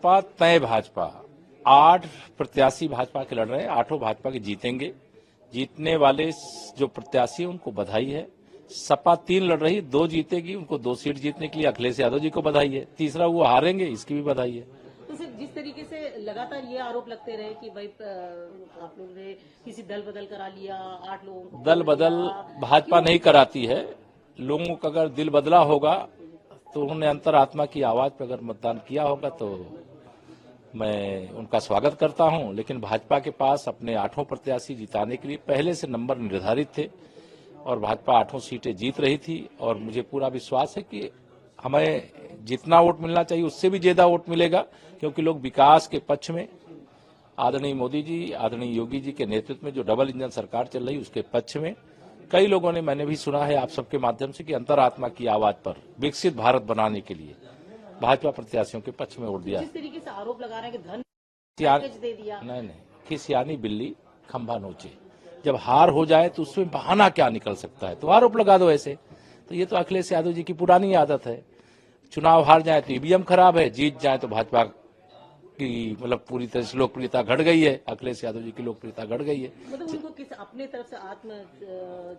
सपा तय भाजपा 8 प्रत्याशी भाजपा के लड़ रहे हैं, 8 भाजपा के जीतेंगे। जीतने वाले जो प्रत्याशी उनको बधाई है। सपा 3 लड़ रही, 2 जीतेगी, उनको 2 सीट जीतने के लिए अखिलेश यादव जी को बधाई है। तीसरा वो हारेंगे, इसकी भी बधाई है। तो सिर्फ जिस तरीके से लगातार ये आरोप लगते रहे कि भाई आप लोगों ने किसी दल बदल करा लिया, 8 लोगों को दल बदल भाजपा नहीं कराती है। लोगों का अगर दिल बदला होगा तो उन्होंने अंतरात्मा की आवाज पर अगर मतदान किया होगा तो मैं उनका स्वागत करता हूं। लेकिन भाजपा के पास अपने 8 प्रत्याशी जिताने के लिए पहले से नंबर निर्धारित थे और भाजपा 8 सीटें जीत रही थी। और मुझे पूरा विश्वास है कि हमें जितना वोट मिलना चाहिए उससे भी ज्यादा वोट मिलेगा, क्योंकि लोग विकास के पक्ष में आदरणीय मोदी जी, आदरणीय योगी जी के नेतृत्व में जो डबल इंजन सरकार चल रही है उसके पक्ष में कई लोगों ने, मैंने भी सुना है आप सबके माध्यम से, कि अंतरात्मा की आवाज पर विकसित भारत बनाने के लिए भाजपा प्रत्याशियों के पक्ष में वोट दिया। जिस तरीके से आरोप लगा रहे हैं कि धन दे दिया, नहीं, कि सियानी बिल्ली खंभा नोचे। जब हार हो जाए तो उसमें बहाना क्या निकल सकता है, तो आरोप लगा दो ऐसे। तो ये तो अखिलेश यादव जी की पुरानी आदत है। चुनाव हार जाए तो ईवीएम खराब है, जीत जाए तो भाजपा की मतलब पूरी तरह से लोकप्रियता घट गई है, अखिलेश यादव जी की लोकप्रियता घट गई है। मतलब उनको किस अपने तरफ से आत्म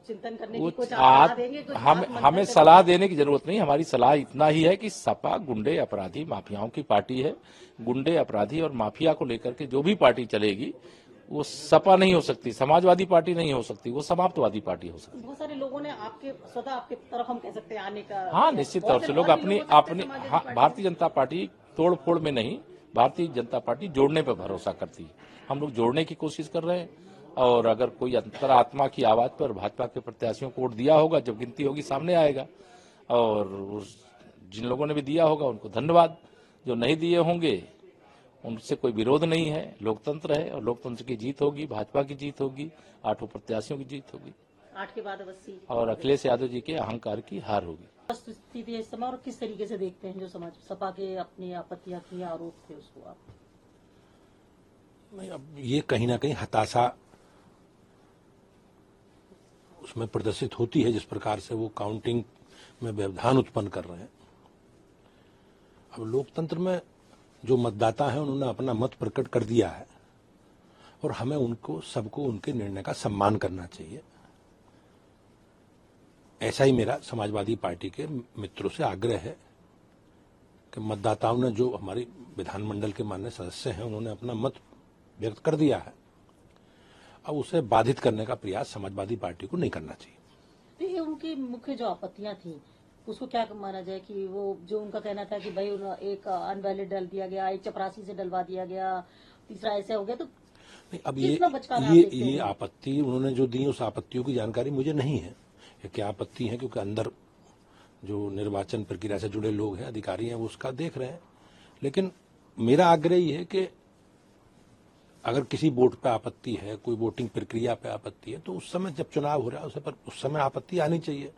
चिंतन करने की कुछ देंगे? हमें सलाह देने की जरूरत नहीं। हमारी सलाह इतना ही है कि सपा गुंडे अपराधी माफियाओं की पार्टी है। गुंडे अपराधी और माफिया को लेकर के जो भी पार्टी चलेगी वो सपा नहीं हो सकती, समाजवादी पार्टी नहीं हो सकती, वो समाप्तवादी पार्टी हो सकती। बहुत सारे लोगों ने स्वतः आपके तरफ हम कह सकते हैं आने का, हाँ, निश्चित तौर से लोग अपनी भारतीय जनता पार्टी तोड़ फोड़ में नहीं, भारतीय जनता पार्टी जोड़ने पर भरोसा करती है। हम लोग जोड़ने की कोशिश कर रहे हैं और अगर कोई अंतरात्मा की आवाज पर भाजपा के प्रत्याशियों को वोट दिया होगा, जब गिनती होगी सामने आएगा। और जिन लोगों ने भी दिया होगा उनको धन्यवाद, जो नहीं दिए होंगे उनसे कोई विरोध नहीं है। लोकतंत्र है और लोकतंत्र की जीत होगी, भाजपा की जीत होगी, 8 प्रत्याशियों की जीत होगी, 8 के बाद 80 और अखिलेश यादव जी के अहंकार की हार होगी। स्थिति है इस समय, और किस तरीके से देखते हैं जो समाज सपा के अपनी आपत्तियां थी, आरोप थे, उसको आप? नहीं, अब ये कहीं ना कहीं हताशा उसमें प्रदर्शित होती है, जिस प्रकार से वो काउंटिंग में व्यवधान उत्पन्न कर रहे हैं। अब लोकतंत्र में जो मतदाता हैं उन्होंने अपना मत प्रकट कर दिया है और हमें उनको सबको उनके निर्णय का सम्मान करना चाहिए। ऐसा ही मेरा समाजवादी पार्टी के मित्रों से आग्रह है कि मतदाताओं ने, जो हमारी विधानमंडल के माननीय सदस्य हैं, उन्होंने अपना मत व्यक्त कर दिया है, अब उसे बाधित करने का प्रयास समाजवादी पार्टी को नहीं करना चाहिए। तो ये उनकी मुख्य जो आपत्तियां थी उसको क्या माना जाए कि वो जो उनका कहना था कि भाई एक अनवैलिड डाल दिया गया, एक चपरासी से डलवा दिया गया, तीसरा ऐसा हो गया, तो नहीं, अब ये आपत्ति उन्होंने जो दी, उस आपत्तियों की जानकारी मुझे नहीं है क्या आपत्ति है, क्योंकि अंदर जो निर्वाचन प्रक्रिया से जुड़े लोग हैं, अधिकारी हैं, वो उसका देख रहे हैं। लेकिन मेरा आग्रह ये है कि अगर किसी वोट पे आपत्ति है, कोई वोटिंग प्रक्रिया पे आपत्ति है, तो उस समय जब चुनाव हो रहा है उस समय आपत्ति आनी चाहिए।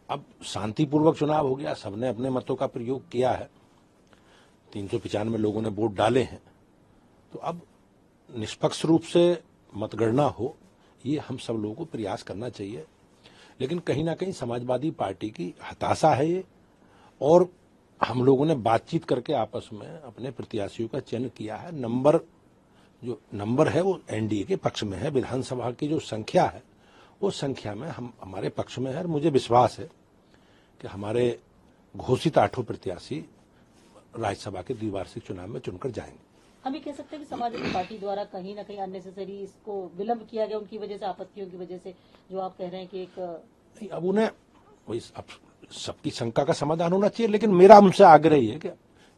अब शांतिपूर्वक चुनाव हो गया, सबने अपने मतों का प्रयोग किया है, 395 लोगों ने वोट डाले हैं, तो अब निष्पक्ष रूप से मतगणना हो, ये हम सब लोगों को प्रयास करना चाहिए। लेकिन कहीं ना कहीं समाजवादी पार्टी की हताशा है ये, और हम लोगों ने बातचीत करके आपस में अपने प्रत्याशियों का चयन किया है। जो नंबर है वो एनडीए के पक्ष में है। विधानसभा की जो संख्या है वो संख्या में हम हमारे पक्ष में है। और मुझे विश्वास है कि हमारे घोषित 8 प्रत्याशी राज्यसभा के द्विवार्षिक चुनाव में चुनकर जाएंगे। हम ये कह सकते हैं कि समाजवादी पार्टी द्वारा कहीं ना कहीं अननेसेसरी इसको विलंब किया गया, उनकी वजह से, आपत्तियों की वजह से, जो आप कह रहे हैं कि एक नहीं, अब उन्हें अब सबकी शंका का समाधान होना चाहिए। लेकिन मेरा उनसे आग्रह है कि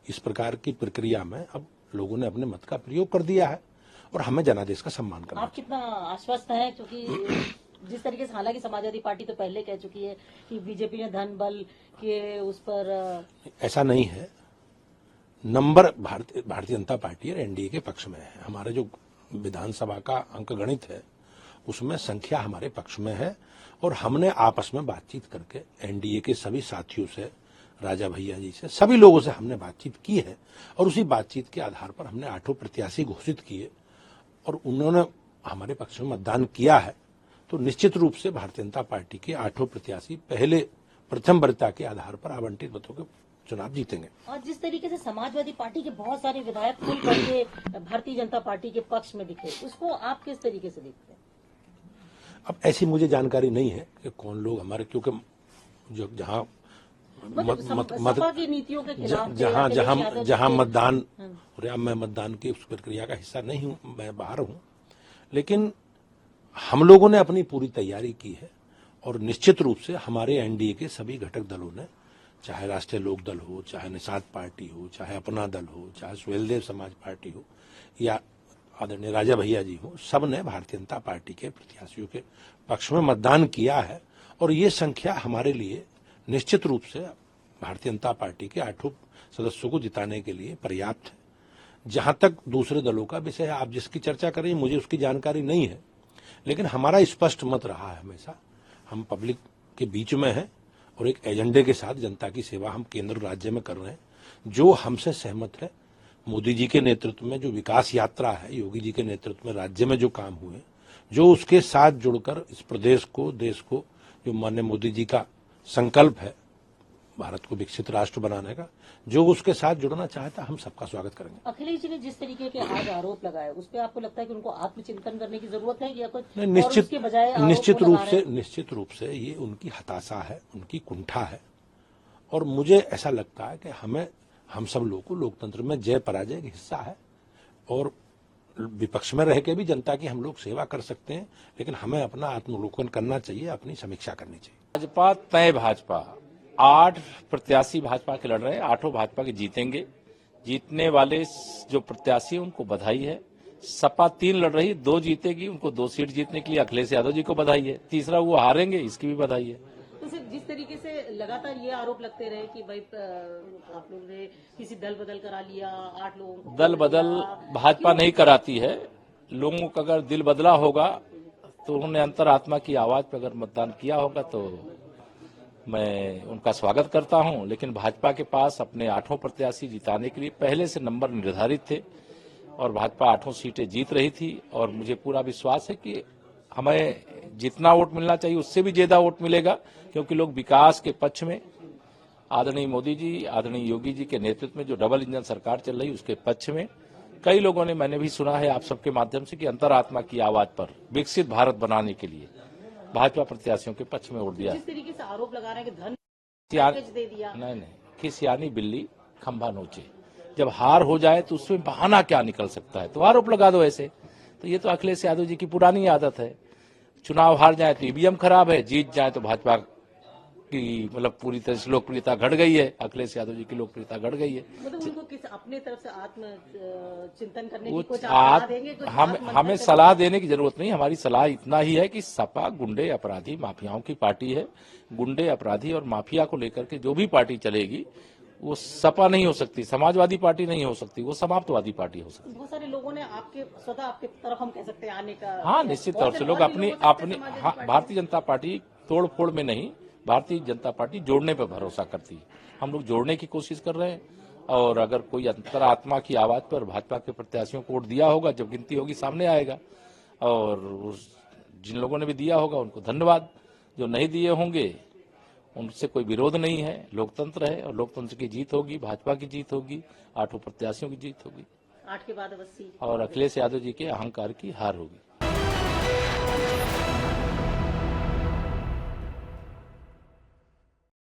इस प्रकार की प्रक्रिया में अब लोगों ने अपने मत का प्रयोग कर दिया है और हमें जनादेश का सम्मान करना। आप कितना आश्वस्त हैं, क्योंकि जिस तरीके से, हालांकि समाजवादी पार्टी तो पहले कह चुकी है कि बीजेपी ने धन बल के उस पर, ऐसा नहीं है। नंबर भारतीय जनता पार्टी और एनडीए के पक्ष में है। हमारे जो विधानसभा का अंक गणित है उसमें संख्या हमारे पक्ष में है, और हमने आपस में बातचीत करके एनडीए के सभी साथियों से, राजा भैया जी से, सभी लोगों से हमने बातचीत की है, और उसी बातचीत के आधार पर हमने 8 प्रत्याशी घोषित किए और उन्होंने हमारे पक्ष में मतदान किया है। तो निश्चित रूप से भारतीय जनता पार्टी के 8 प्रत्याशी पहले प्रथम वरीयता के आधार पर आवंटित मतों के चुनाव जीतेंगे। और जिस तरीके से समाजवादी पार्टी के बहुत सारे विधायक खुल करके भारतीय जनता पार्टी के पक्ष में दिखे, उसको आप किस तरीके से देखते हैं? अब ऐसी मुझे जानकारी नहीं है कि कौन लोग हमारे, क्योंकि जो जहाँ सपा की नीतियों के खिलाफ जहाँ मतदान हो रहा, मैं मतदान की उस प्रक्रिया का हिस्सा नहीं हूँ, मैं बाहर हूँ, लेकिन हम लोगों ने अपनी पूरी तैयारी की है और निश्चित रूप से हमारे एनडीए के सभी घटक दलों ने, चाहे राष्ट्रीय लोक दल हो, चाहे निषाद पार्टी हो, चाहे अपना दल हो, चाहे सुहेलदेव समाज पार्टी हो या आदरणीय राजा भैया जी हो, सब ने भारतीय जनता पार्टी के प्रत्याशियों के पक्ष में मतदान किया है और ये संख्या हमारे लिए निश्चित रूप से भारतीय जनता पार्टी के 8 सदस्यों को जिताने के लिए पर्याप्त है। जहां तक दूसरे दलों का विषय है, आप जिसकी चर्चा कर रही हैं, मुझे उसकी जानकारी नहीं है, लेकिन हमारा स्पष्ट मत रहा है हमेशा, हम पब्लिक के बीच में हैं और एक एजेंडे के साथ जनता की सेवा हम केंद्र राज्य में कर रहे हैं। जो हमसे सहमत है, मोदी जी के नेतृत्व में जो विकास यात्रा है, योगी जी के नेतृत्व में राज्य में जो काम हुए, जो उसके साथ जुड़कर इस प्रदेश को, देश को, जो माननीय मोदी जी का संकल्प है भारत को विकसित राष्ट्र बनाने का, जो उसके साथ जुड़ना चाहता है, हम सबका स्वागत करेंगे। अखिलेश जी ने जिस तरीके के आज आरोप लगाए, उस पर आपको लगता है कि उनको आत्मचिंतन करने की जरूरत है या कुछ निश्चित रूप से ये उनकी हताशा है, उनकी कुंठा है और मुझे ऐसा लगता है कि हम सब लोगों को लोकतंत्र में जय पराजय का हिस्सा है और विपक्ष में रह के भी जनता की हम लोग सेवा कर सकते हैं, लेकिन हमें अपना आत्मावलोकन करना चाहिए, अपनी समीक्षा करनी चाहिए। भाजपा तय भाजपा, 8 प्रत्याशी भाजपा के लड़ रहे हैं, 8 भाजपा के जीतेंगे। जीतने वाले जो प्रत्याशी उनको बधाई है। सपा 3 लड़ रही, 2 जीतेगी, उनको 2 सीट जीतने के लिए अखिलेश यादव जी को बधाई है। तीसरा वो हारेंगे, इसकी भी बधाई है। तो सिर्फ जिस तरीके से लगातार ये आरोप लगते रहे कि भाई आप लोग ने किसी दल बदल करा लिया, 8 लोगों को दल बदल भाजपा नहीं कराती है। लोगों का अगर दिल बदला होगा तो उन्होंने अंतरात्मा की आवाज पर अगर मतदान किया होगा तो मैं उनका स्वागत करता हूं। लेकिन भाजपा के पास अपने 8 प्रत्याशी जिताने के लिए पहले से नंबर निर्धारित थे और भाजपा 8 सीटें जीत रही थी और मुझे पूरा विश्वास है कि हमें जितना वोट मिलना चाहिए उससे भी ज्यादा वोट मिलेगा, क्योंकि लोग विकास के पक्ष में आदरणीय मोदी जी, आदरणीय योगी जी के नेतृत्व में जो डबल इंजन सरकार चल रही है उसके पक्ष में कई लोगों ने, मैंने भी सुना है आप सबके माध्यम से, कि अंतरात्मा की आवाज पर विकसित भारत बनाने के लिए भाजपा प्रत्याशियों के पक्ष में वोट दिया। जिस तरीके से आरोप लगा रहे हैं कि धन दे दिया, नहीं, कि सियानी बिल्ली खंभा नोचे। जब हार हो जाए तो उसमें बहाना क्या निकल सकता है, तो आरोप लगा दो ऐसे। तो ये तो अखिलेश यादव जी की पुरानी आदत है। चुनाव हार जाए तो ईवीएम खराब है, जीत जाए तो भाजपा की मतलब पूरी तरह से लोकप्रियता घट गई है, अखिलेश यादव जी की लोकप्रियता घट गई है। मतलब उनको किस अपने तरफ से आत्म चिंतन करने की कुछ देंगे? हमें सलाह देने की जरूरत नहीं। हमारी सलाह इतना ही है कि सपा गुंडे, अपराधी, माफियाओं की पार्टी है। गुंडे, अपराधी और माफिया को लेकर के जो भी पार्टी चलेगी वो सपा नहीं हो सकती, समाजवादी पार्टी नहीं हो सकती, वो समाप्तवादी पार्टी हो सकती। बहुत सारे लोगों ने स्वतः आपके तरफ, हम कह सकते हैं, आने का, हाँ, निश्चित तौर से लोग अपनी भारतीय जनता पार्टी तोड़ फोड़ में नहीं, भारतीय जनता पार्टी जोड़ने पर भरोसा करती है। हम लोग जोड़ने की कोशिश कर रहे हैं और अगर कोई अंतरात्मा की आवाज पर भाजपा के प्रत्याशियों को वोट दिया होगा, जब गिनती होगी सामने आएगा। और जिन लोगों ने भी दिया होगा उनको धन्यवाद, जो नहीं दिए होंगे उनसे कोई विरोध नहीं है। लोकतंत्र है और लोकतंत्र की जीत होगी, भाजपा की जीत होगी, 8 प्रत्याशियों की जीत होगी, 8 के बाद 80 और अखिलेश यादव जी के अहंकार की हार होगी।